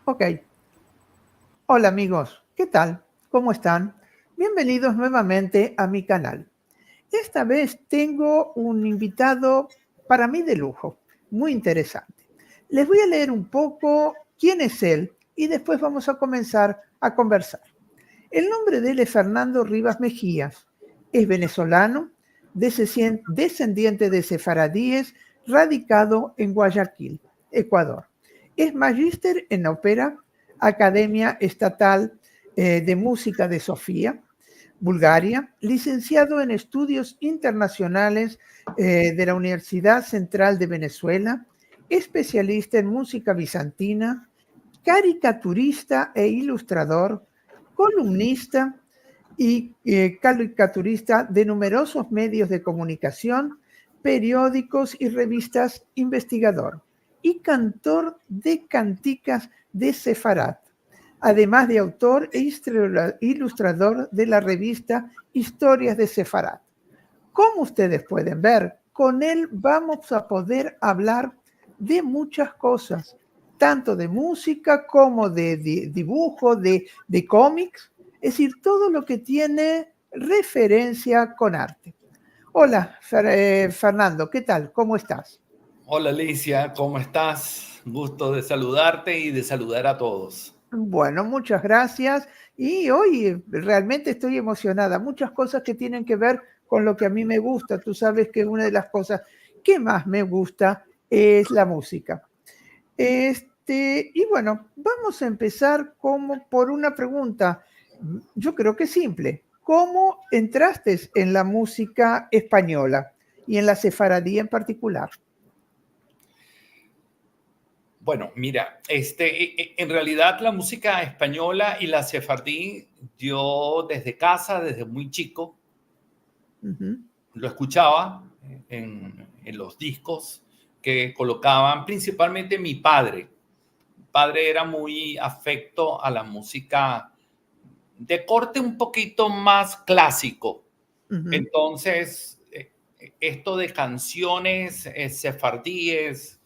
Ok. Hola amigos, ¿qué tal? ¿Cómo están? Bienvenidos nuevamente a mi canal. Esta vez tengo un invitado para mí de lujo, muy interesante. Les voy a leer un poco quién es él y después vamos a comenzar a conversar. El nombre de él es Fernando Rivas Mejías. Es venezolano, descendiente de sefaradíes, radicado en Guayaquil, Ecuador. Es magíster en ópera, Academia Estatal de Música de Sofía, Bulgaria, licenciado en Estudios Internacionales de la Universidad Central de Venezuela, especialista en música bizantina, caricaturista e ilustrador, columnista y caricaturista de numerosos medios de comunicación, periódicos y revistas, investigador y cantor de canticas de Sefarat, además de autor e ilustrador de la revista Historias de Sefarat. Como ustedes pueden ver, con él vamos a poder hablar de muchas cosas, tanto de música como de dibujo, de cómics, es decir, todo lo que tiene referencia con arte. Hola, Fernando, ¿qué tal? ¿Cómo estás? Hola Alicia, ¿cómo estás? Gusto de saludarte y de saludar a todos. Bueno, muchas gracias. Y hoy realmente estoy emocionada. Muchas cosas que tienen que ver con lo que a mí me gusta. Tú sabes que una de las cosas que más me gusta es la música. Y bueno, vamos a empezar como por una pregunta. Yo creo que simple. ¿Cómo entraste en la música española y en la sefaradí en particular? Bueno, mira, en realidad la música española y la sefardí, yo desde casa, desde muy chico, Ujú, lo escuchaba en los discos que colocaban principalmente mi padre. Mi padre era muy afecto a la música de corte un poquito más clásico. ujú, Entonces, esto de canciones sefardíes,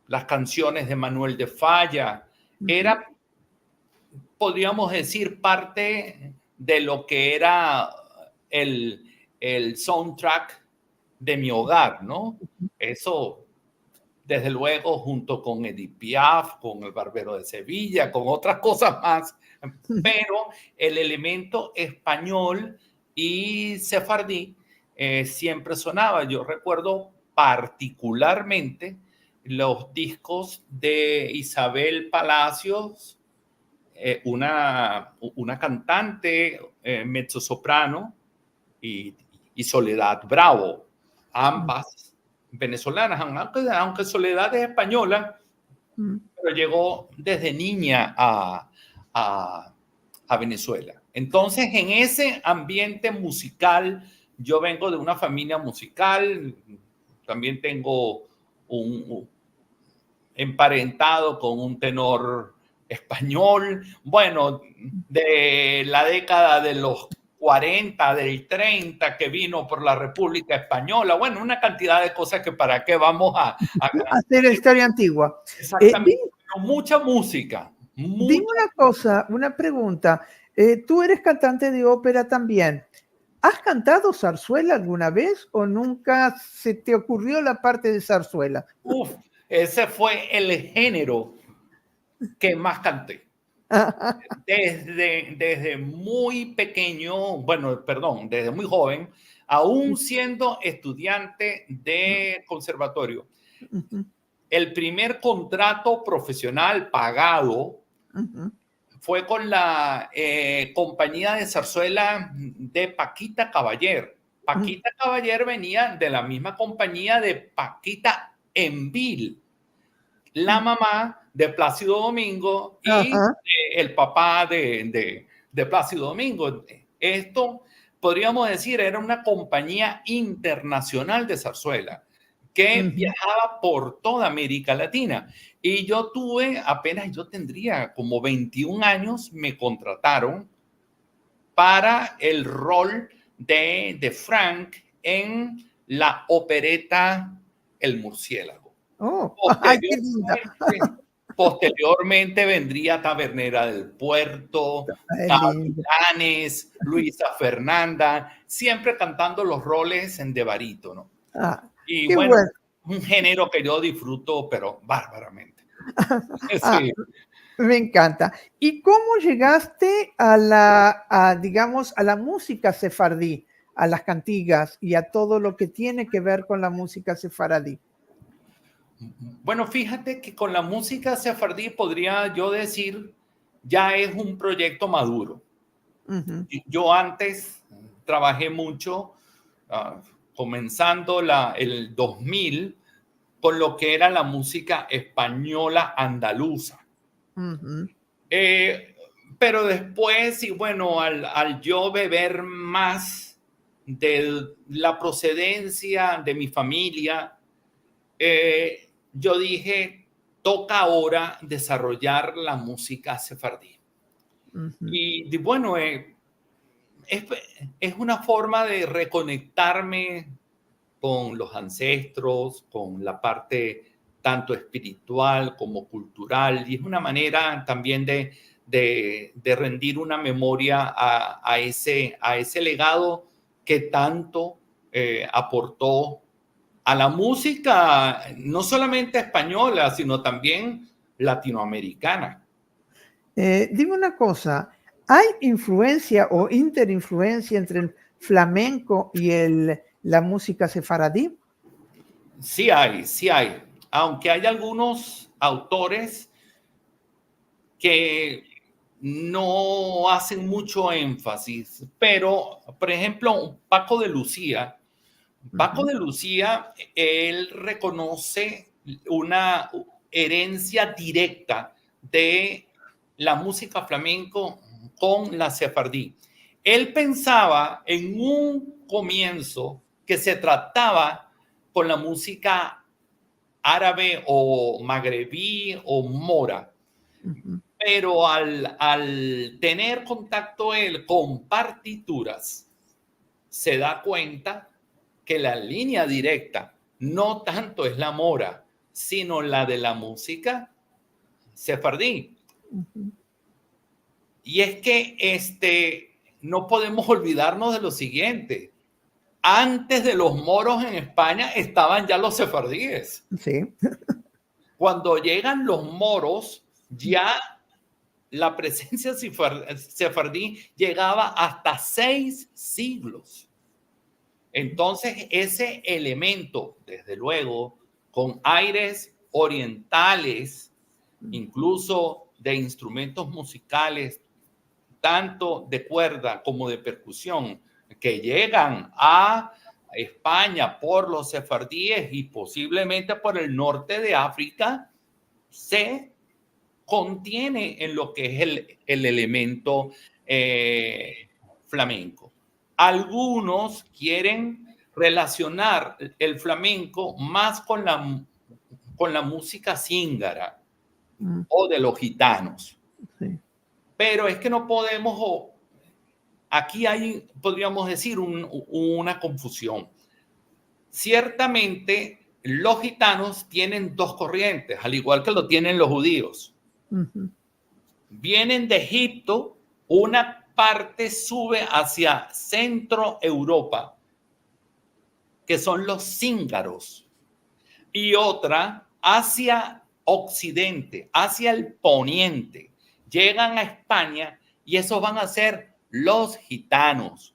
las canciones de Manuel de Falla, ujú, era, podríamos decir, parte de lo que era el soundtrack de mi hogar, ¿no? Eso, desde luego, junto con Edith Piaf, con El Barbero de Sevilla, con otras cosas más, ujú. pero el elemento español y sefardí siempre sonaba. Yo recuerdo particularmente los discos de Isabel Palacios, una cantante mezzosoprano, y, y Soledad Bravo, ambas venezolanas, aunque Soledad es española, Ujú. pero llegó desde niña a, a Venezuela. Entonces, en ese ambiente musical, yo vengo de una familia musical, también tengo un emparentado con un tenor español, bueno, de la década de los 40, del 30, que vino por la República Española, bueno, una cantidad de cosas que para qué vamos a Hacer la historia antigua. exactamente, pero mucha música, Dime mucha. una cosa, una pregunta. Tú eres cantante de ópera también. ¿Has cantado zarzuela alguna vez o nunca se te ocurrió la parte de zarzuela? Uf, ese fue el género que más canté. Desde muy pequeño, bueno, perdón, desde muy joven, aún siendo estudiante de conservatorio, Ujú, el primer contrato profesional pagado ujú, fue con la compañía de zarzuela de Paquita Caballer. ujú. Paquita Caballer venía de la misma compañía de Paquita Envil, la mamá de Plácido Domingo y Ajá, el papá de Plácido Domingo. Esto, podríamos decir, era una compañía internacional de zarzuela que ujú. viajaba por toda América Latina. Y yo tuve, apenas yo tendría como 21 años, me contrataron para el rol de Frank en la opereta El Murciélago. Oh, ay, qué linda. Posteriormente, Posteriormente vendría Tabernera del Puerto, Es lindo. Gavilanes, Luisa Fernanda, siempre cantando los roles de barítono. Ah, Y qué bueno, bueno. un género que yo disfruto, pero bárbaramente. Ah, Sí. me encanta. ¿Y cómo llegaste digamos, a la música sefardí, a las cantigas y a todo lo que tiene que ver con la música sefaradí? Bueno, fíjate que con la música sefardí podría yo decir ya es un proyecto maduro. Ujú, Yo antes trabajé mucho, ah, comenzando el 2000, con lo que era la música española andaluza. ujú, Eh, pero después, y bueno, al yo beber más de la procedencia de mi familia, yo dije, toca ahora desarrollar la música sefardí. ujú. Y bueno, es, es una forma de reconectarme con los ancestros, con la parte tanto espiritual como cultural, y es una manera también de rendir una memoria a ese legado que tanto aportó a la música, no solamente española, sino también latinoamericana. Dime una cosa, ¿hay influencia o interinfluencia entre el flamenco y la música sefaradí? Sí hay, aunque hay algunos autores que no hacen mucho énfasis, pero por ejemplo, Paco Ujú, de Lucía, él reconoce una herencia directa de la música flamenco con la sefardí. Él pensaba en un comienzo que se trataba con la música árabe o magrebí o mora, ujú, pero al tener contacto él con partituras, se da cuenta que la línea directa no tanto es la mora, sino la de la música sefardí. ujú. Y es que no podemos olvidarnos de lo siguiente. Antes de los moros en España estaban ya los sefardíes. Sí. Cuando llegan los moros, ya la presencia sefardí llegaba hasta 6 siglos. Entonces, ese elemento, desde luego, con aires orientales, incluso de instrumentos musicales, tanto de cuerda como de percusión, que llegan a España por los sefardíes y posiblemente por el norte de África, se contiene en lo que es el elemento flamenco. Algunos quieren relacionar el flamenco más con la música cíngara Mm, o de los gitanos, sí. pero es que no podemos, aquí hay, podríamos decir, una confusión. Ciertamente, los gitanos tienen dos corrientes, al igual que lo tienen los judíos. Ujú, Vienen de Egipto, una parte sube hacia Centro Europa, que son los cíngaros, y otra hacia Occidente, hacia el poniente. Llegan a España y esos van a ser los gitanos.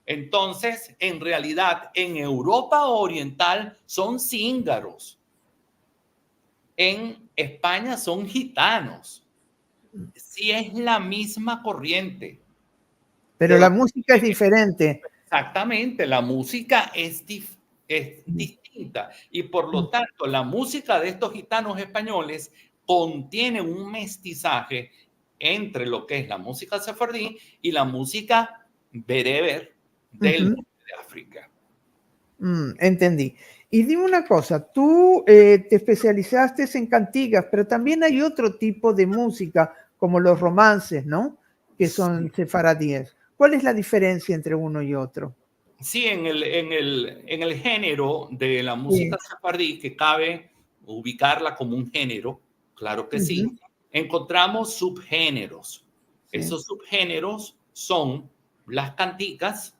Entonces, en realidad, en Europa Oriental son cíngaros. En España son gitanos. Sí es la misma corriente. pero De la donde música es viene. diferente. Exactamente, la música es Mm, distinta y por mm, lo tanto la música de estos gitanos españoles contiene un mestizaje entre lo que es la música sefardí y la música bereber del ujú, norte de África. entendí. Y dime una cosa, tú te especializaste en cantigas, pero también hay otro tipo de música, como los romances, ¿no? Que son sefaradíes. ¿Cuál es la diferencia entre uno y otro? Sí, en el género de la música Sí. sefardí, que cabe ubicarla como un género, claro que sí. Ujú. Encontramos subgéneros. Sí. Esos subgéneros son las canticas,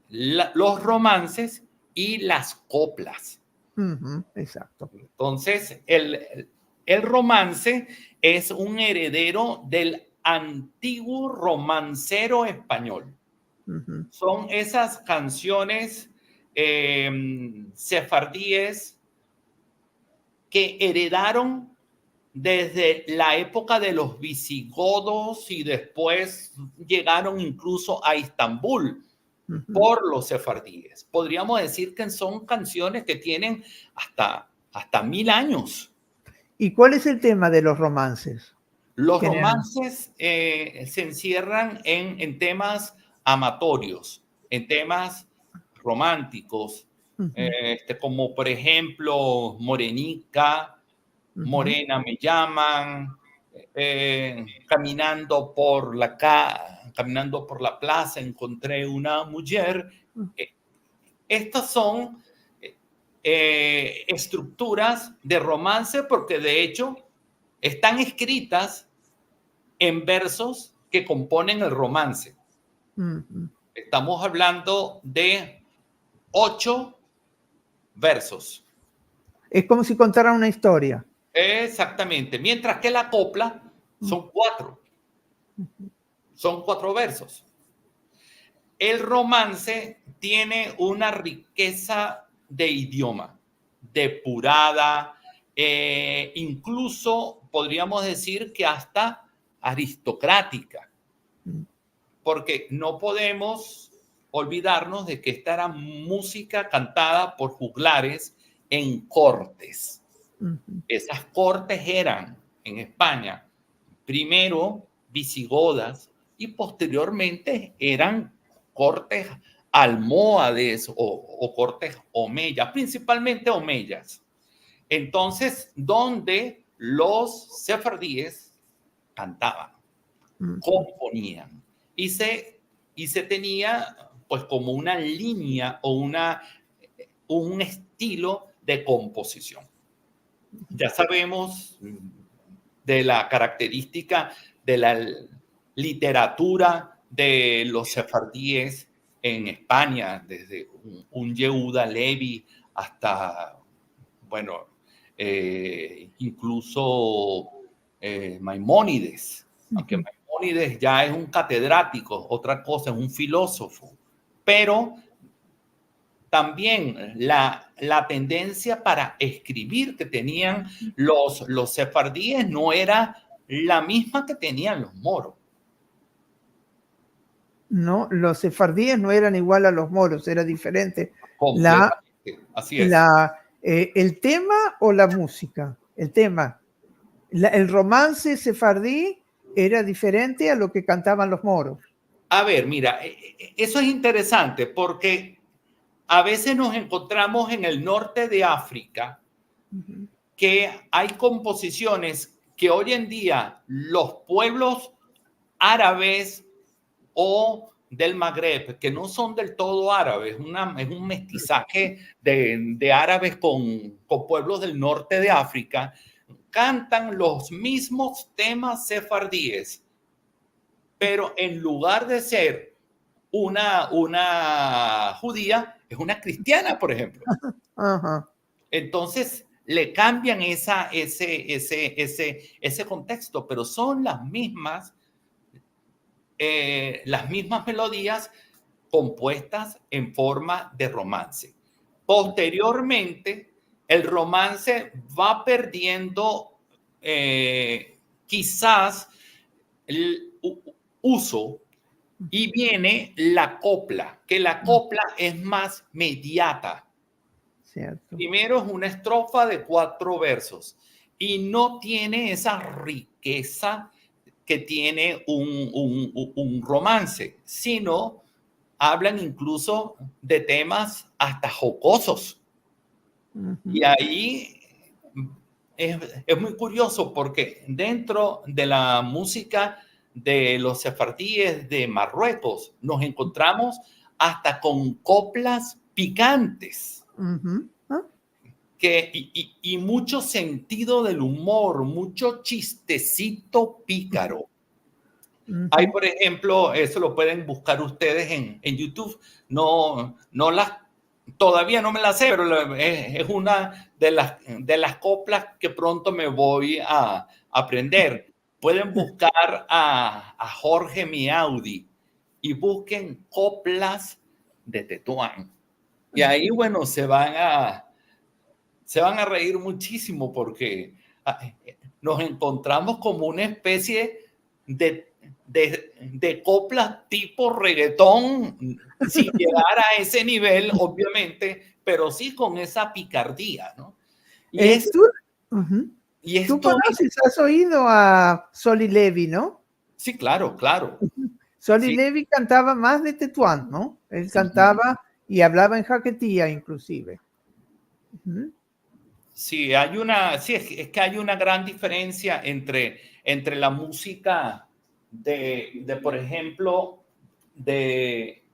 los romances y las coplas. Ujú, exacto. Entonces, el romance es un heredero del antiguo romancero español. Ujú, Son esas canciones sefardíes que heredaron desde la época de los visigodos y después llegaron incluso a Estambul ujú. por los sefardíes. Podríamos decir que son canciones que tienen hasta 1000 años. ¿Y cuál es el tema de los romances? Los General. romances se encierran en temas amatorios, en temas románticos, Ujú, como por ejemplo Morenica, ujú, Morena me llaman, caminando por la plaza encontré una mujer. mm. Eh, Estas son estructuras de romance porque de hecho están escritas en versos que componen el romance. Ujú. Estamos hablando de 8 versos. Es como si contaran una historia. Exactamente. Mientras que la copla Mm, son 4. Son 4 versos. El romance tiene una riqueza de idioma, depurada, incluso podríamos decir que hasta aristocrática, mm, porque no podemos olvidarnos de que esta era música cantada por juglares en cortes. ujú, Esas cortes eran en España, primero visigodas y posteriormente eran cortes almohades o cortes omeyas, principalmente omeyas. Entonces, donde los sefardíes cantaban, ujú. componían y se tenía pues como una línea o un estilo de composición. Ya sabemos de la característica de la literatura de los sefardíes en España, desde un Yehuda Levi hasta, bueno, incluso Maimónides, aunque Ujú. Maimónides ya es un catedrático, otra cosa, es un filósofo, pero también la tendencia para escribir que tenían los sefardíes no era la misma que tenían los moros. No, los sefardíes no eran igual a los moros, era diferente. La, Completamente, así es. el tema o la música, el tema. El romance sefardí era diferente a lo que cantaban los moros. A ver, mira, eso es interesante porque a veces nos encontramos en el norte de África Ujú, que hay composiciones que hoy en día los pueblos árabes o del Magreb, que no son del todo árabes, es un mestizaje de árabes con pueblos del norte de África, cantan los mismos temas sefardíes, pero en lugar de ser una judía, es una cristiana, por ejemplo. ajá. Entonces le cambian ese contexto, pero son las mismas melodías compuestas en forma de romance. Posteriormente, el romance va perdiendo quizás el uso y viene la copla, que la copla es más mediata. Cierto. Primero es una estrofa de 4 versos y no tiene esa riqueza que tiene un romance, sino hablan incluso de temas hasta jocosos. Y Ujú. ahí es muy curioso porque dentro de la música de los sefardíes de Marruecos nos encontramos hasta con coplas picantes. Ujú. Ah, y mucho sentido del humor, mucho chistecito pícaro. Hay, por ejemplo, eso lo pueden buscar ustedes en YouTube. Todavía no me la sé, pero es una de las coplas que pronto me voy a aprender. Pueden buscar a Jorge Miaudi y busquen coplas de Tetuán. Y ahí, bueno, se van a reír muchísimo porque nos encontramos como una especie de coplas tipo reggaetón, sin llegar a ese nivel, obviamente, pero sí con esa picardía, ¿no? Tú conoces, has oído a Sol y Levi, ¿no? Sí, claro, claro. Sol y Levi cantaba más de Tetuán, ¿no? Él cantaba y hablaba en jaquetía, inclusive. Sí, es que hay una gran diferencia entre la música por ejemplo, de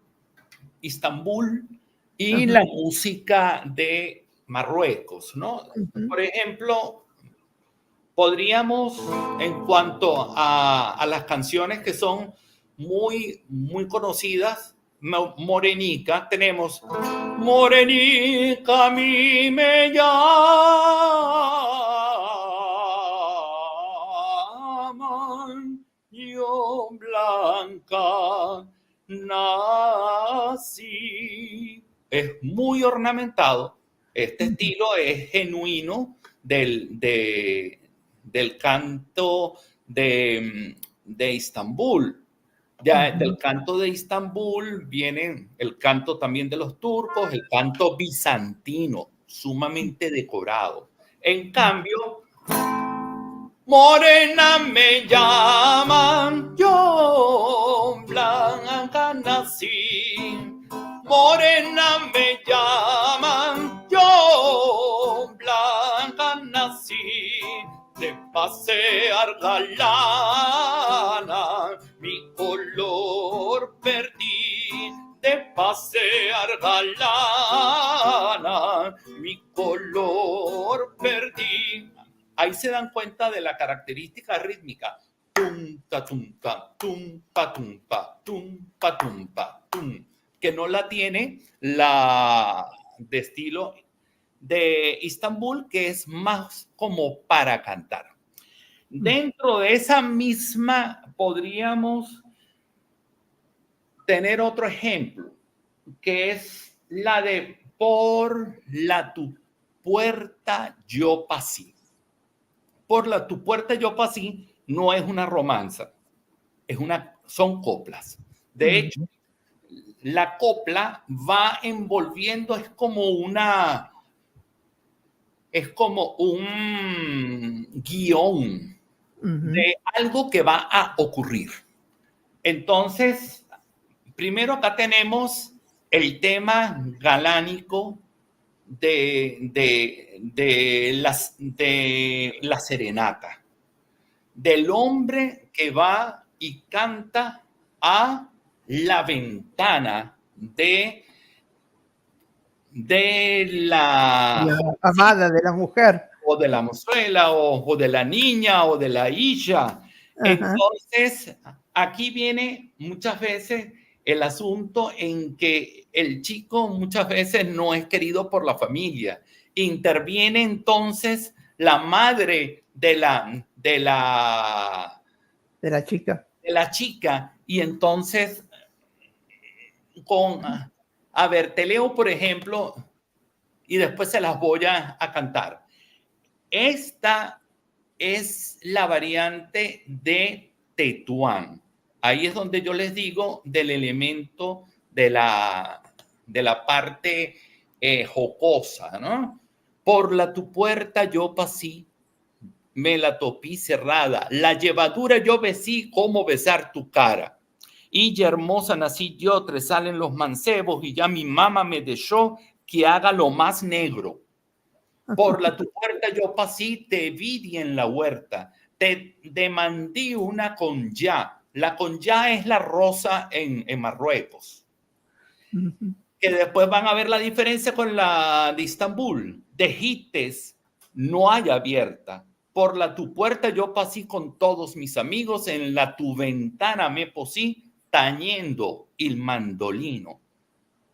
Istambul y la música de Marruecos, ¿no? Por ejemplo, podríamos, en cuanto a las canciones que son muy, muy conocidas, Morenica, tenemos Morenica, a mí me llaman, yo blanca nací. Es muy ornamentado. Este estilo es genuino del canto de Istambul. Ya del canto de Istambul viene el canto también de los turcos, el canto bizantino, sumamente decorado. En cambio, morena me llaman, yo blanca nací. Morena me llaman, yo blanca nací. De pasear galana, mi color perdí. De pasear galana, mi color perdí. Ahí se dan cuenta de la característica rítmica. Tumpa, tumpa, tumpa, tumpa, tumpa, tumpa, tum, que no la tiene la de estilo de Istambul, que es más como para cantar. Dentro de esa misma podríamos tener otro ejemplo, que es la de Por la tu puerta yo pasé. Por la tu puerta yo pasé no es una romanza, son coplas. De hecho, la copla va envolviendo, es como un guión de algo que va a ocurrir. Entonces, primero acá tenemos el tema galánico de la serenata, del hombre que va y canta a la ventana de la amada, de la mujer. O de la mozuela, o de la niña, o de la hija. Entonces, aquí viene muchas veces el asunto en que el chico muchas veces no es querido por la familia. Interviene entonces la madre de la chica. De la chica, y entonces te leo, por ejemplo, y después se las voy a cantar. Esta es la variante de Tetuán. Ahí es donde yo les digo del elemento de la parte jocosa, ¿no? Por la tu puerta yo pasé, me la topí cerrada, la llevadura yo besí como besar tu cara. Y ya hermosa nací yo, tres salen los mancebos y ya mi mamá me dejó que haga lo más negro. Por la tu puerta yo pasé, te vi en la huerta, te demandé una conyá. La conyá es la rosa en Marruecos. Que después van a ver la diferencia con la de Istambul. de hites no hay abierta. Por la tu puerta yo pasé con todos mis amigos, en la tu ventana me posí, tañendo el mandolino.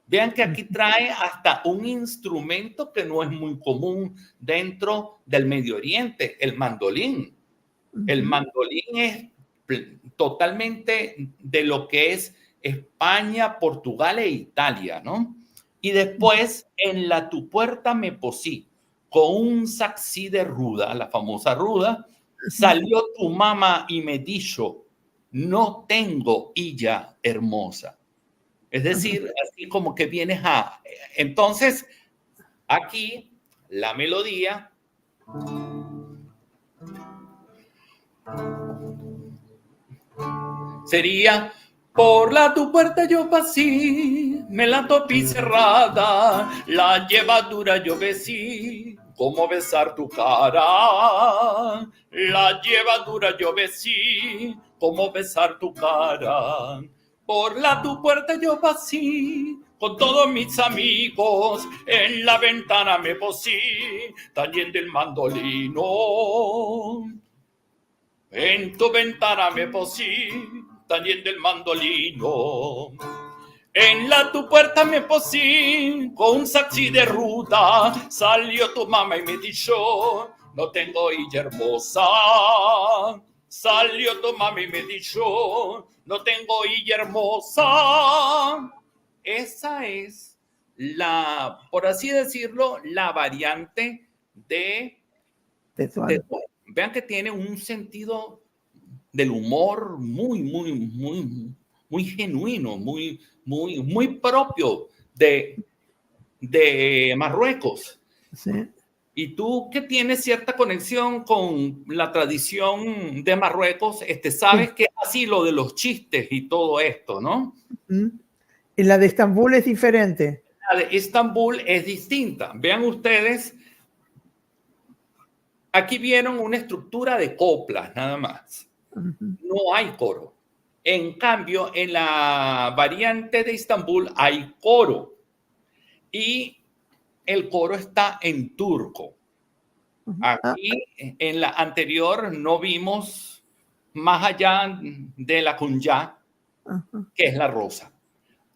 Vean que aquí trae hasta un instrumento que no es muy común dentro del Medio Oriente, el mandolín. El mandolín es totalmente de lo que es España, Portugal e Italia, ¿no? Y después en la tu puerta me posí con un saxí de ruda, la famosa ruda, salió tu mamá y me dijo, no tengo hija hermosa. Es decir, así como que vienes a... Entonces, aquí la melodía sería: por la tu puerta yo pasé, me la topí cerrada, la llevadura yo besí, como besar tu cara. La llevadura yo besí, como besar tu cara. Por la tu puerta yo pasé, con todos mis amigos, en la ventana me posí, tañendo el mandolino. En tu ventana me posí, tañendo el mandolino. En la tu puerta me posí, con un saxí de ruta, salió tu mamá y me dijo, no tengo hija hermosa. Salió tu mamá y me dijo, no tengo hija hermosa. Esa es la, por así decirlo, la variante de vean que tiene un sentido del humor muy genuino, muy propio de Marruecos. Sí. Y tú que tienes cierta conexión con la tradición de Marruecos, sabes que es así lo de los chistes y todo esto, ¿no? Y la de Estambul es diferente. La de Estambul es distinta. Vean ustedes, aquí vieron una estructura de coplas nada más. No hay coro. En cambio, en la variante de Estambul hay coro. Y el coro está en turco. Aquí, en la anterior, no vimos más allá de la kunya, que es la rosa.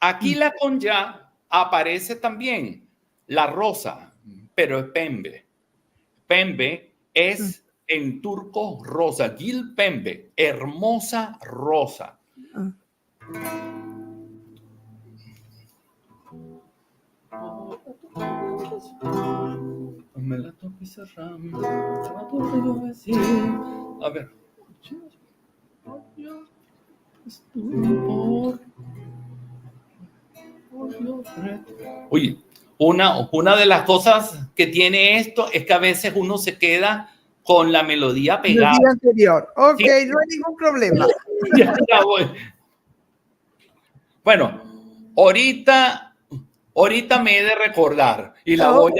Aquí la kunya aparece también, la rosa, pero es pembe. Pembe es en turco rosa, gil pembe, hermosa rosa. Me la toqué cerrando, a ver. Oye, una de las cosas que tiene esto es que a veces uno se queda con la melodía pegada. El día anterior. Ok, ¿Sí? no hay ningún problema. Ya voy. Bueno, ahorita me he de recordar y la voy a...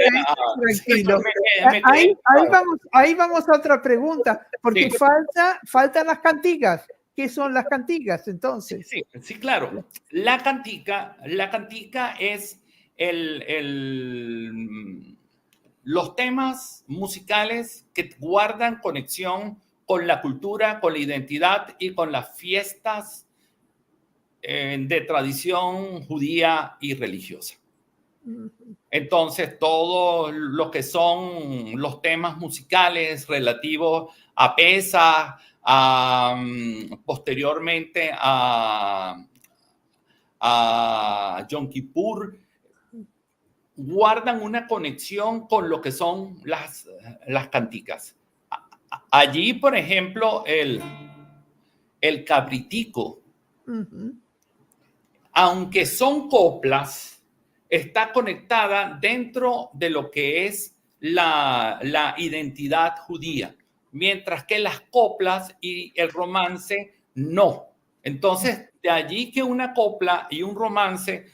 Tranquilo. Ahí vamos a otra pregunta, porque sí. faltan las cantigas. ¿Qué son las cantigas entonces? Sí, claro. La cantica es los temas musicales que guardan conexión con la cultura, con la identidad y con las fiestas de tradición judía y religiosa. Entonces, todos lo que son los temas musicales relativos a Pesach, posteriormente a Yom Kippur, guardan una conexión con lo que son las canticas. Allí, por ejemplo, el cabritico, aunque son coplas, está conectada dentro de lo que es la identidad judía, mientras que las coplas y el romance no. Entonces, de allí que una copla y un romance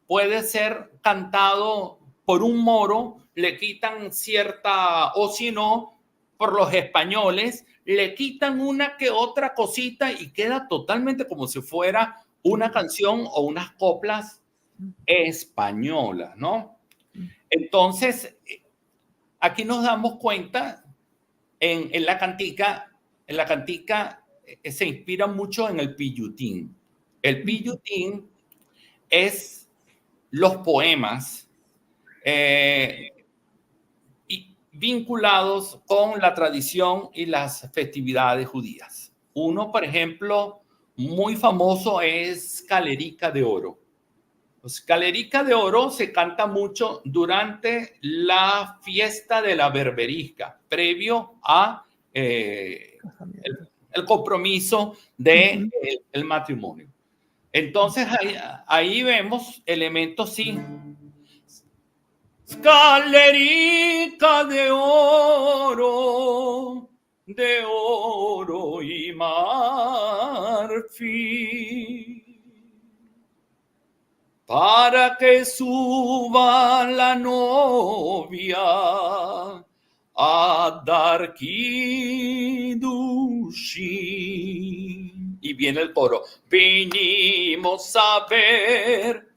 puede ser cantado por un moro, le quitan cierta, o si no, por los españoles, le quitan una que otra cosita y queda totalmente como si fuera una canción o unas coplas españolas, ¿no? Entonces, aquí nos damos cuenta en la cantica se inspira mucho en el piyutín. El piyutín es los poemas vinculados con la tradición y las festividades judías. Uno, por ejemplo, muy famoso es Calerica de Oro. Pues Calerica de Oro se canta mucho durante la fiesta de la berberisca, previo a el compromiso del el matrimonio. Entonces ahí vemos elementos, sí. Calerica de oro y marfil, para que suba la novia a dar kiddushim. Y viene el coro. Vinimos a ver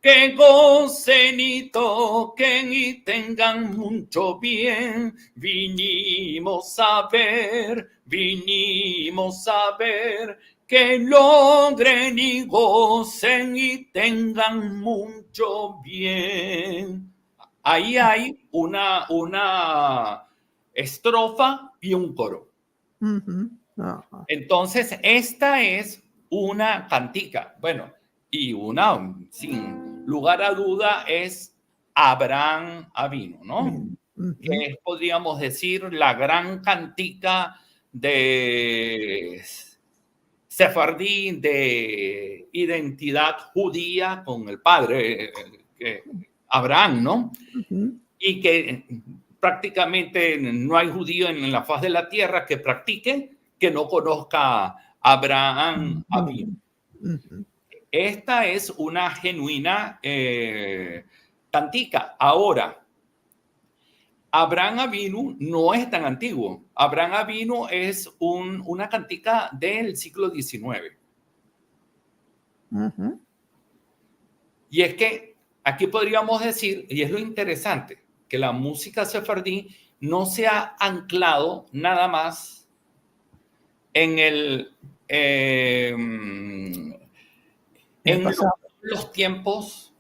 que gocen y toquen y tengan mucho bien. Vinimos a ver que logren y gocen y tengan mucho bien. Ahí hay una estrofa y un coro. Entonces, esta es una cantica. Bueno, y una, sin lugar a duda, es Abraham Avinu, ¿no? Que es, podríamos decir, la gran cantica de sefardí, de identidad judía con el padre Abraham, ¿no? Y que prácticamente no hay judío en la faz de la tierra que practique, que no conozca a Abraham Avinu. Esta es una genuina cantica. Ahora, Abraham Avinu no es tan antiguo. Abraham Avinu es una cantica del siglo XIX. Y es que aquí podríamos decir, y es lo interesante, que la música sefardí no se ha anclado nada más en los tiempos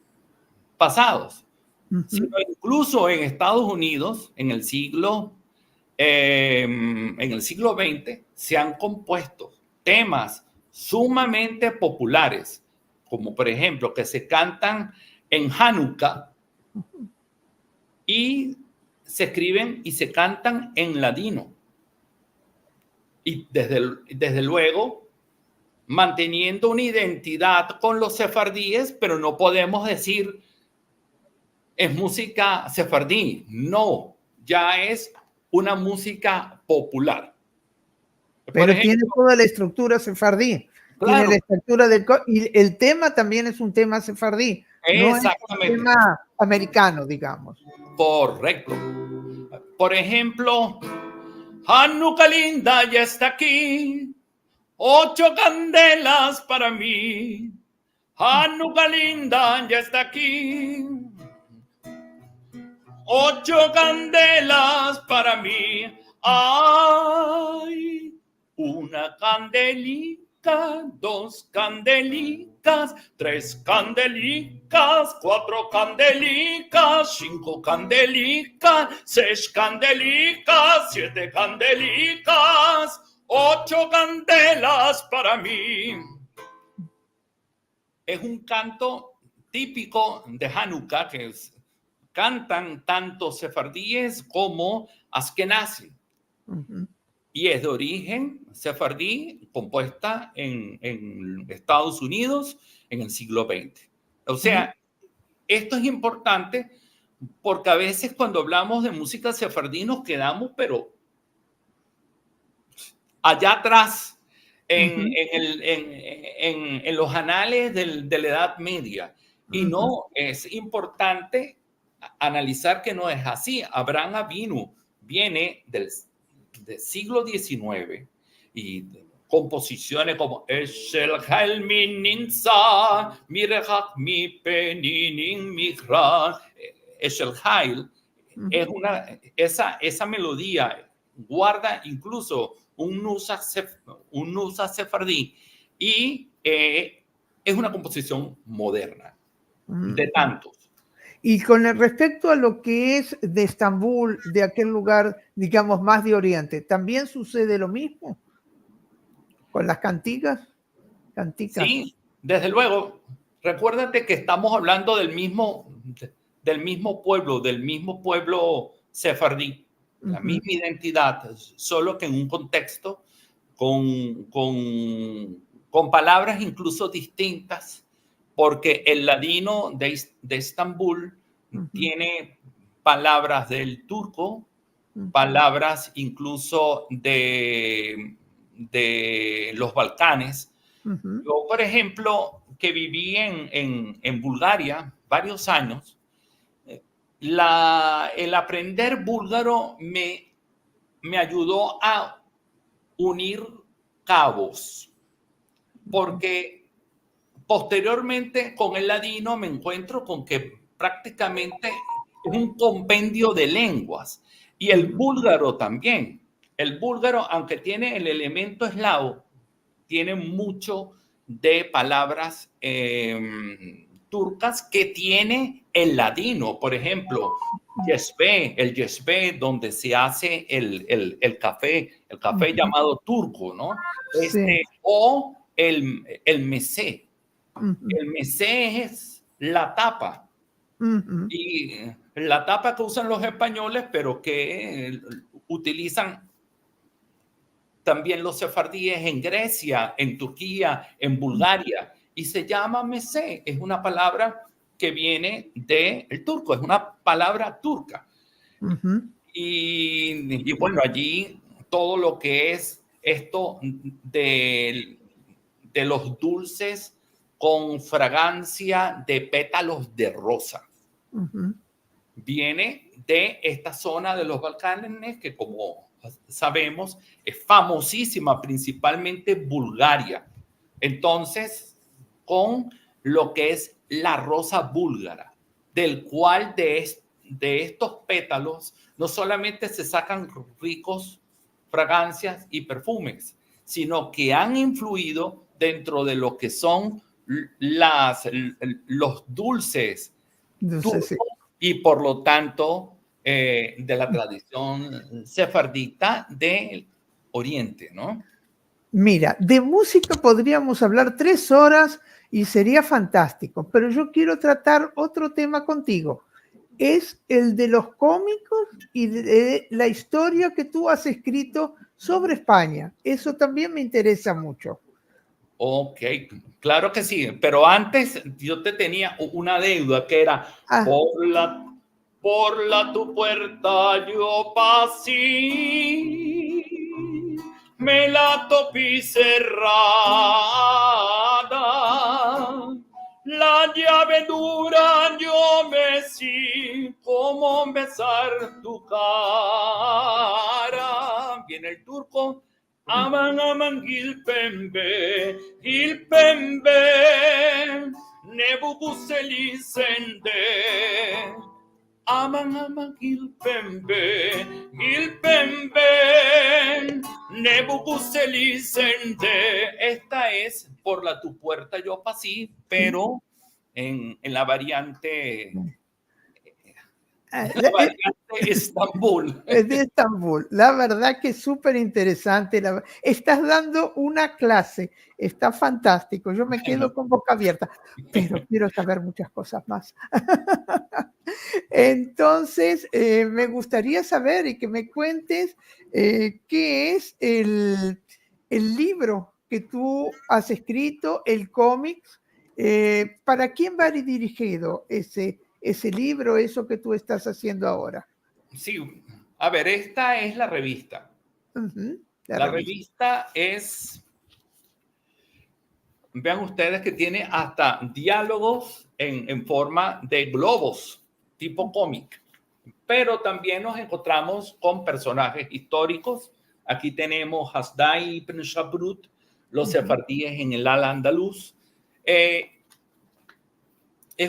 pasados, sino incluso en Estados Unidos, en el siglo XX, se han compuesto temas sumamente populares, como por ejemplo que se cantan en Hanukkah y se escriben y se cantan en ladino. Y desde luego manteniendo una identidad con los sefardíes, pero no podemos decir es música sefardí. No, ya es una música popular. Pero tiene toda la estructura sefardí. Claro. Tiene la estructura y el tema también es un tema sefardí. Exactamente. No es un tema americano, digamos. Correcto. Por ejemplo, Hanukkah linda ya está aquí, 8 candelas para mí. Hanukkah linda ya está aquí, 8 candelas para mí. Ay, una candelica, 2 candelicas, 3 candelicas, 4 candelicas, 5 candelicas, 6 candelicas, 7 candelicas, 8 candelas para mí. Es un canto típico de Hanukkah que cantan tanto sefardíes como askenazí. Y es de origen sefardí, compuesta en Estados Unidos en el siglo XX. O sea, esto es importante porque a veces cuando hablamos de música sefardí nos quedamos, pero allá atrás, en los anales de la Edad Media. Y no, es importante analizar que no es así. Abraham Avinu viene del siglo XIX y composiciones como Eshel Helmin Ninsa, Mirehak Mi Peninin Mikra. Eshel Hail, esa melodía guarda incluso un nusa sefardí y es una composición moderna de tantos. Y con respecto a lo que es de Estambul, de aquel lugar, digamos, más de Oriente, ¿también sucede lo mismo con las cantigas? Sí, desde luego. Recuérdate que estamos hablando del mismo pueblo sefardí, la misma identidad, solo que en un contexto con palabras incluso distintas, porque el ladino de Estambul tiene palabras del turco, palabras incluso de los Balcanes. Yo, por ejemplo, que viví en Bulgaria varios años, el aprender búlgaro me ayudó a unir cabos, porque posteriormente con el ladino me encuentro con que prácticamente es un compendio de lenguas, y el búlgaro también. El búlgaro, aunque tiene el elemento eslavo, tiene mucho de palabras turcas que tiene el ladino. Por ejemplo, el yesbe, donde se hace el café llamado turco, ¿no? O el mesé. El mesé es la tapa. Y la tapa que usan los españoles, pero que utilizan también los sefardíes en Grecia, en Turquía, en Bulgaria, y se llama mesé. Es una palabra que viene del turco, es una palabra turca. Y bueno, allí todo lo que es esto de los dulces con fragancia de pétalos de rosa. Viene de esta zona de los Balcanes que, como sabemos, es famosísima, principalmente Bulgaria. Entonces, con lo que es la rosa búlgara, del cual de estos pétalos no solamente se sacan ricos fragancias y perfumes, sino que han influido dentro de lo que son los dulces turcos, y por lo tanto de la tradición sefardita del Oriente, ¿no? Mira, de música podríamos hablar 3 horas y sería fantástico, pero yo quiero tratar otro tema contigo. Es el de los cómicos y de la historia que tú has escrito sobre España. Eso también me interesa mucho. Ok, claro que sí, pero antes yo te tenía una deuda que era por tu puerta yo pasé, me la topí cerrada, la llave dura yo me sí, cómo besar tu cara. Viene el turco. Aman, aman, gilpembe, nebubuselisende. Aman, aman, gilpembe, nebubuselisende. Esta es por tu puerta yo pasé, pero en la variante... Estambul. Es de Estambul. La verdad que es súper interesante. Estás dando una clase. Está fantástico. Yo me quedo con boca abierta, pero quiero saber muchas cosas más. Entonces, me gustaría saber y que me cuentes qué es el libro que tú has escrito, el cómic. ¿Para quién va dirigido ese libro, eso que tú estás haciendo ahora? Sí, a ver, esta es la revista. La revista es, vean ustedes que tiene hasta diálogos en forma de globos, tipo cómic. Pero también nos encontramos con personajes históricos. Aquí tenemos Hasdai ibn Shabrut, los sefardíes en el Al-Andalus. Es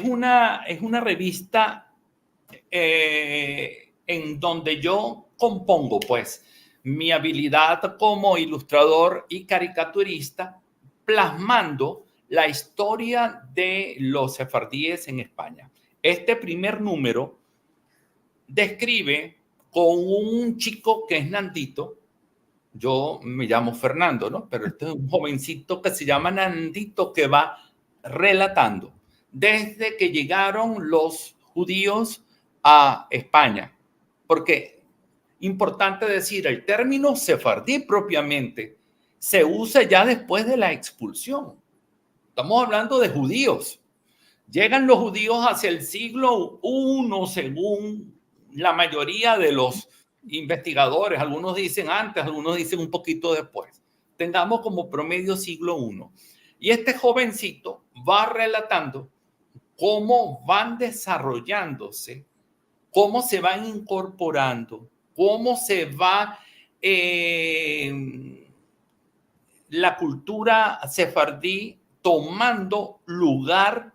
una revista en donde yo compongo, pues, mi habilidad como ilustrador y caricaturista, plasmando la historia de los sefardíes en España. Este primer número describe con un chico que es Nandito. Yo me llamo Fernando, ¿no? Pero este es un jovencito que se llama Nandito, que va relatando desde que llegaron los judíos a España. Porque, importante decir, el término sefardí propiamente se usa ya después de la expulsión. Estamos hablando de judíos. Llegan los judíos hacia el siglo I, según la mayoría de los investigadores. Algunos dicen antes, algunos dicen un poquito después. Tengamos como promedio siglo I. Y este jovencito va relatando cómo van desarrollándose, cómo se van incorporando, cómo se va la cultura sefardí tomando lugar,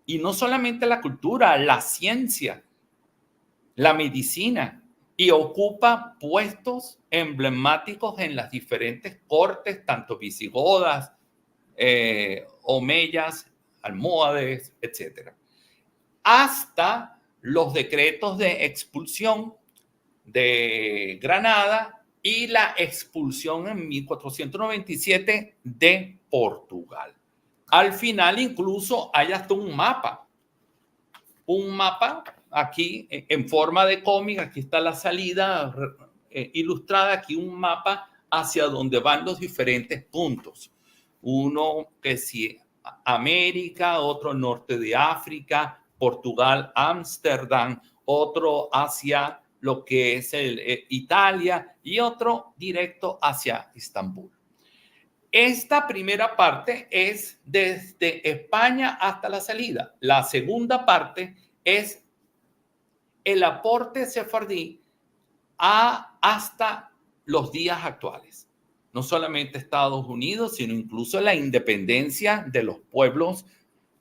y no solamente la cultura, la ciencia, la medicina, y ocupa puestos emblemáticos en las diferentes cortes, tanto visigodas, omeyas, almohades, etc. Hasta los decretos de expulsión de Granada y la expulsión en 1497 de Portugal. Al final incluso hay hasta un mapa aquí en forma de cómic. Aquí está la salida ilustrada, aquí un mapa hacia donde van los diferentes puntos. Uno que sí, América, otro norte de África, Portugal, Ámsterdam, otro hacia lo que es Italia y otro directo hacia Estambul. Esta primera parte es desde España hasta la salida. La segunda parte es el aporte sefardí hasta los días actuales. No solamente Estados Unidos, sino incluso la independencia de los pueblos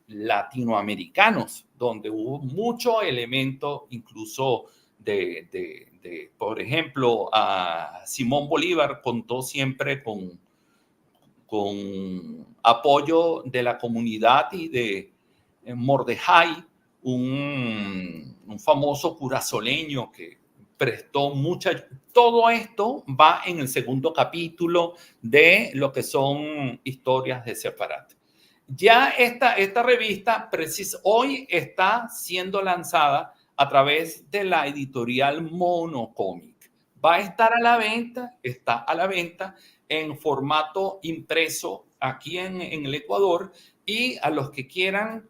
latinoamericanos, donde hubo mucho elemento incluso por ejemplo, a Simón Bolívar contó siempre con apoyo de la comunidad y de Mordejai, un famoso curazoleño que prestó mucha. Todo esto va en el segundo capítulo de lo que son historias de Sefarat. Ya esta revista hoy está siendo lanzada a través de la editorial Monocomic. Va a estar a la venta, está a la venta en formato impreso aquí en el Ecuador, y a los que quieran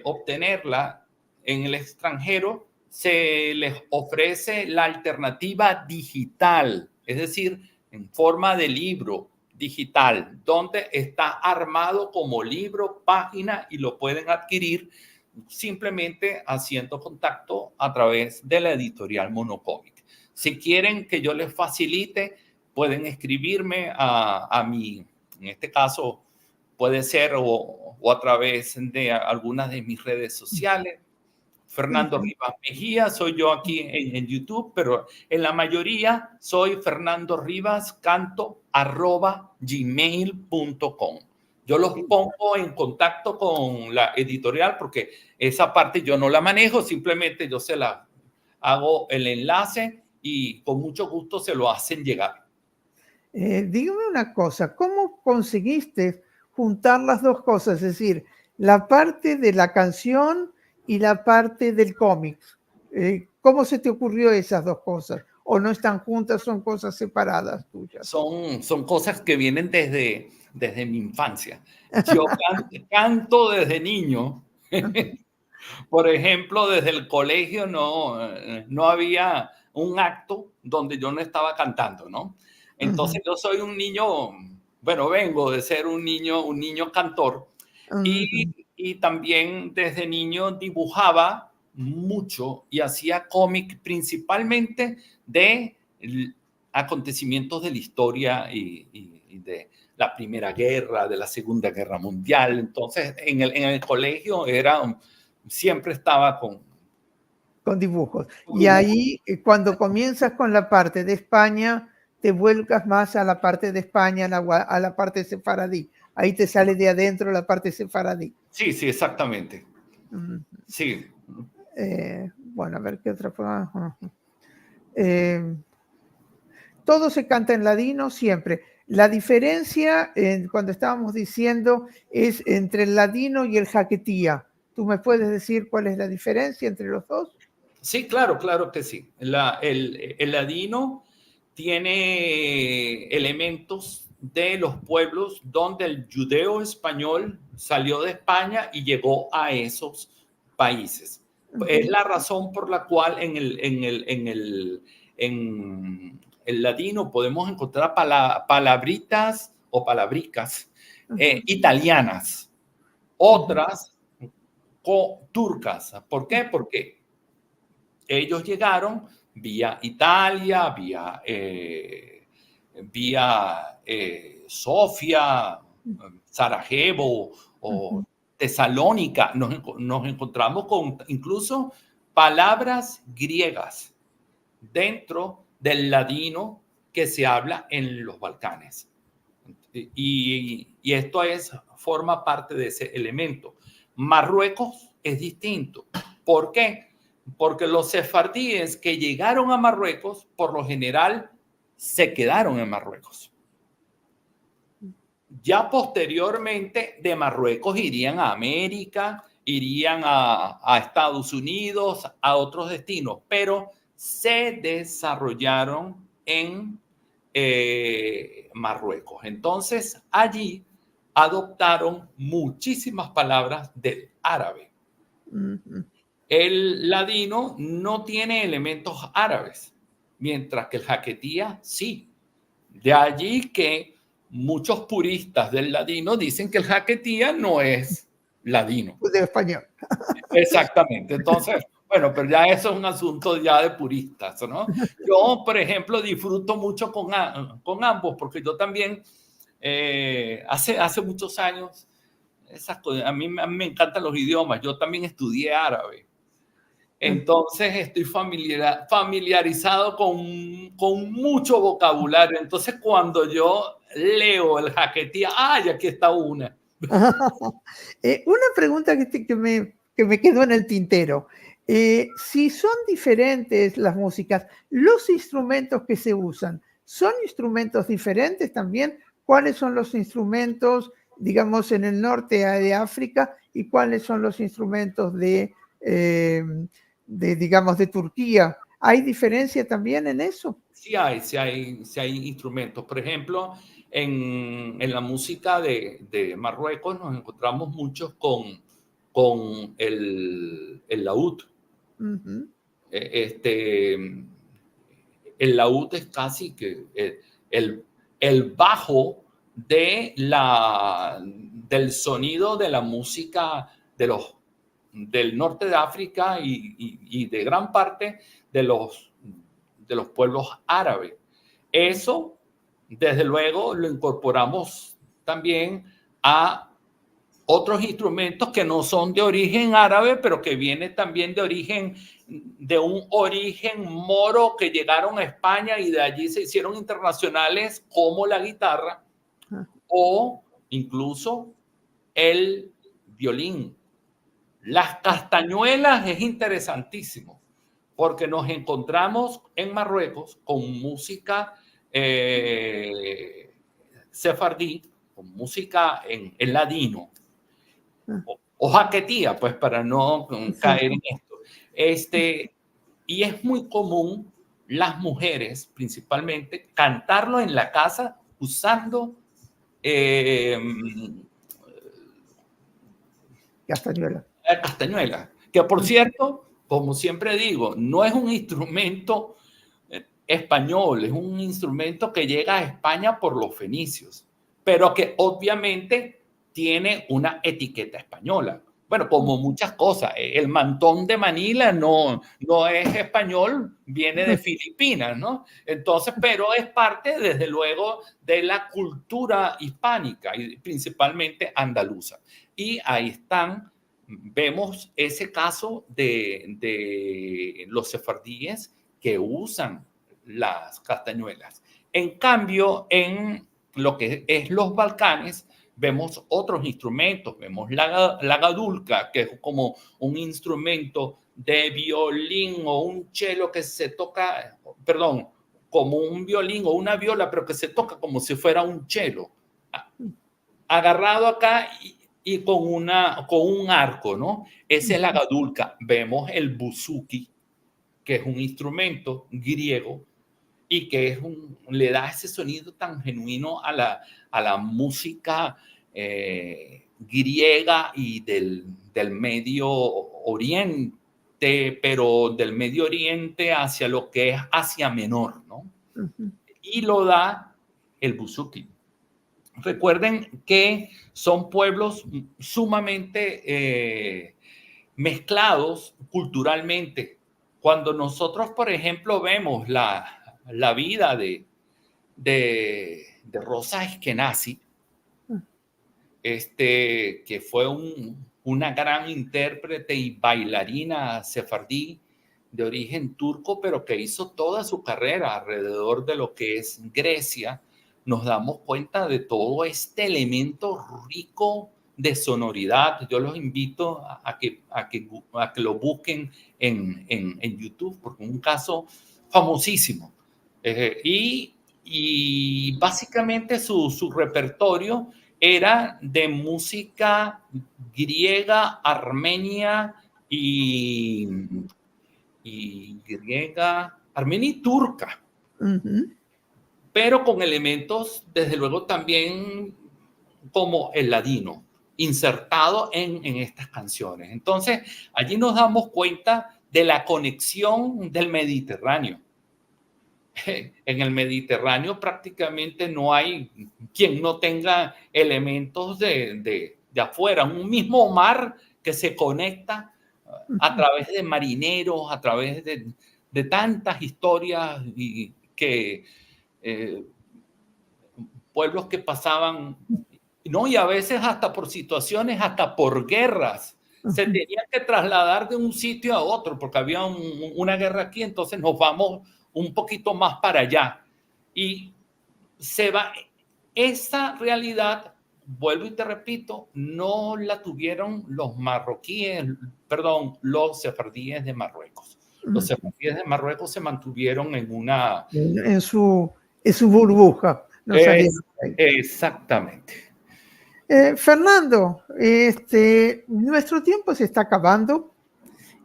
obtenerla en el extranjero se les ofrece la alternativa digital, es decir, en forma de libro digital, donde está armado como libro, página, y lo pueden adquirir simplemente haciendo contacto a través de la editorial Monocomic. Si quieren que yo les facilite, pueden escribirme a mi, en este caso puede ser o a través de algunas de mis redes sociales. Fernando Rivas Mejía, soy yo aquí en YouTube, pero en la mayoría soy Fernando Rivas Canto @gmail.com. Yo los pongo en contacto con la editorial porque esa parte yo no la manejo, simplemente yo se la hago el enlace y con mucho gusto se lo hacen llegar. Dígame una cosa, ¿cómo conseguiste juntar las dos cosas? Es decir, la parte de la canción y la parte del cómic. ¿Cómo se te ocurrió esas dos cosas? ¿O no están juntas, son cosas separadas tuyas? Son cosas que vienen desde mi infancia. Yo canto desde niño. Por ejemplo, desde el colegio no había un acto donde yo no estaba cantando, ¿no? Entonces yo soy un niño, bueno, vengo de ser un niño cantor, y también desde niño dibujaba mucho y hacía cómic principalmente de acontecimientos de la historia y de la Primera Guerra, de la Segunda Guerra Mundial. Entonces en el colegio siempre estaba Con dibujos. Con Y dibujos. ahí, cuando comienzas con la parte de España, te vuelcas más a la parte de España, a la parte sefaradí. Ahí te sale de adentro la parte sefaradí. Sí, sí, exactamente. Mm. Sí. Bueno, a ver qué otra forma. Todo se canta en ladino siempre. La diferencia, cuando estábamos diciendo, es entre el ladino y el jaquetía. ¿Tú me puedes decir cuál es la diferencia entre los dos? Sí, claro, claro que sí. El ladino tiene elementos de los pueblos donde el judeo español salió de España y llegó a esos países. Es la razón por la cual en el ladino podemos encontrar palabritas o palabricas italianas, otras turcas. ¿Por qué? Porque ellos llegaron vía Italia, vía Sofía, Sarajevo o Tesalónica. Nos encontramos con incluso palabras griegas dentro del ladino que se habla en los Balcanes. Y esto forma parte de ese elemento. Marruecos es distinto. ¿Por qué? Porque los sefardíes que llegaron a Marruecos, por lo general, se quedaron en Marruecos. Ya posteriormente de Marruecos irían a América, irían a Estados Unidos, a otros destinos, pero se desarrollaron en Marruecos. Entonces allí adoptaron muchísimas palabras del árabe. El ladino no tiene elementos árabes, mientras que el jaquetía sí. De allí que muchos puristas del ladino dicen que el jaquetía no es ladino. De español. Exactamente. Entonces, bueno, pero ya eso es un asunto ya de puristas, ¿no? Yo, por ejemplo, disfruto mucho con ambos, porque yo también, hace muchos años, a mí me encantan los idiomas. Yo también estudié árabe. Entonces estoy familiarizado con mucho vocabulario. Entonces cuando yo leo el jaquetía, ¡ay, aquí está una! Una pregunta que me quedó en el tintero. Si son diferentes las músicas, los instrumentos que se usan, ¿son instrumentos diferentes también? ¿Cuáles son los instrumentos, digamos, en el norte de África y cuáles son los instrumentos digamos, de Turquía? ¿Hay diferencia también en eso? Sí hay instrumentos. Por ejemplo, en la música de Marruecos nos encontramos muchos con el laúd. El laúd es casi que el bajo del sonido de la música del norte de África y de gran parte de los pueblos árabes. Eso, desde luego, lo incorporamos también a otros instrumentos que no son de origen árabe, pero que vienen también de un origen moro que llegaron a España y de allí se hicieron internacionales, como la guitarra o incluso el violín. Las castañuelas es interesantísimo porque nos encontramos en Marruecos con música sefardí, con música en ladino, o jaquetía, pues para no caer en esto. Y es muy común las mujeres, principalmente, cantarlo en la casa usando castañuela, que por cierto, como siempre digo, no es un instrumento español, es un instrumento que llega a España por los fenicios, pero que obviamente tiene una etiqueta española. Bueno, como muchas cosas, el mantón de Manila no es español, viene de Filipinas, ¿no? Entonces, pero es parte, desde luego, de la cultura hispánica y principalmente andaluza. Y ahí están vemos ese caso de los sefardíes que usan las castañuelas. En cambio, en lo que es los Balcanes, vemos otros instrumentos. Vemos la gadulka, que es como un instrumento de violín o un cello que se toca, perdón, como un violín o una viola, pero que se toca como si fuera un cello, agarrado acá y con un arco, ¿no? Esa es la gadulka. Vemos el buzuki, que es un instrumento griego y que le da ese sonido tan genuino a la música griega y del Medio Oriente, pero del Medio Oriente hacia lo que es Asia Menor, ¿no? Y lo da el buzuki. Recuerden que son pueblos sumamente mezclados culturalmente. Cuando nosotros, por ejemplo, vemos la vida de Rosa Eskenazi, que fue una gran intérprete y bailarina sefardí de origen turco, pero que hizo toda su carrera alrededor de lo que es Grecia, nos damos cuenta de todo este elemento rico de sonoridad. Yo los invito a que lo busquen en YouTube, porque es un caso famosísimo. Y básicamente su repertorio era de música griega, armenia y turca, pero con elementos, desde luego, también como el ladino, insertado en estas canciones. Entonces, allí nos damos cuenta de la conexión del Mediterráneo. En el Mediterráneo prácticamente no hay quien no tenga elementos de afuera, un mismo mar que se conecta a través de marineros, a través de tantas historias y que pueblos que pasaban, ¿no? Y a veces hasta por situaciones, hasta por guerras, se tenían que trasladar de un sitio a otro porque había una guerra aquí, entonces nos vamos un poquito más para allá. Y se va, esa realidad, vuelvo y te repito, no la tuvieron los marroquíes, perdón, los sefardíes de Marruecos. Los sefardíes de Marruecos se mantuvieron en su burbuja. No exactamente. Fernando, nuestro tiempo se está acabando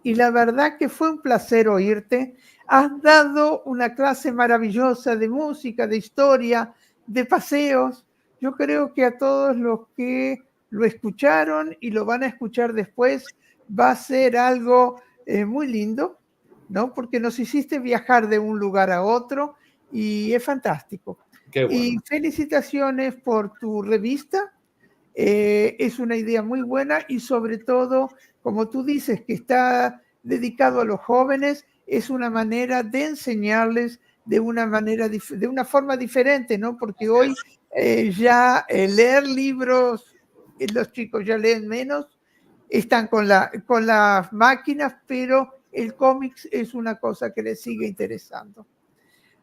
y la verdad que fue un placer oírte. Has dado una clase maravillosa de música, de historia, de paseos. Yo creo que a todos los que lo escucharon y lo van a escuchar después va a ser algo muy lindo, ¿no? Porque nos hiciste viajar de un lugar a otro y es fantástico. Qué bueno. Y felicitaciones por tu revista. Es una idea muy buena y sobre todo, como tú dices, que está dedicado a los jóvenes, es una manera de enseñarles de una forma diferente, ¿no? Porque hoy ya leer libros, los chicos ya leen menos, están con las máquinas, pero el cómic es una cosa que les sigue interesando.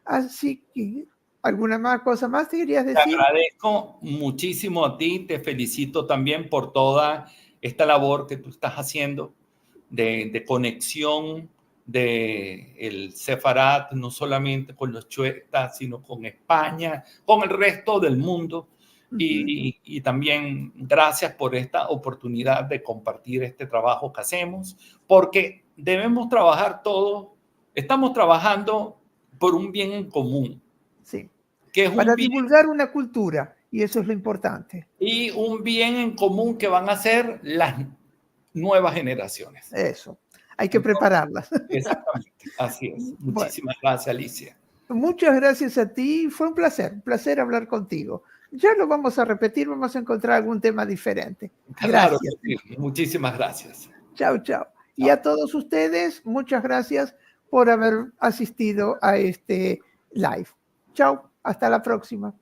Así que, ¿alguna cosa más te querías decir? Te agradezco muchísimo a ti, te felicito también por toda esta labor que tú estás haciendo de conexión del Sefarat, no solamente con los chuetas, sino con España, con el resto del mundo. Y también gracias por esta oportunidad de compartir este trabajo que hacemos, porque debemos trabajar todos, estamos trabajando por un bien en común. Sí. Que es para divulgar una cultura, y eso es lo importante. Y un bien en común que van a ser las nuevas generaciones. Eso, hay que prepararlas. Exactamente, así es. Muchísimas gracias, Alicia. Muchas gracias a ti, fue un placer hablar contigo. Ya lo vamos a repetir, vamos a encontrar algún tema diferente. Claro, Gracias. sí. Muchísimas gracias. Chao, chao. Y a todos ustedes, muchas gracias por haber asistido a este live. Chao, hasta la próxima.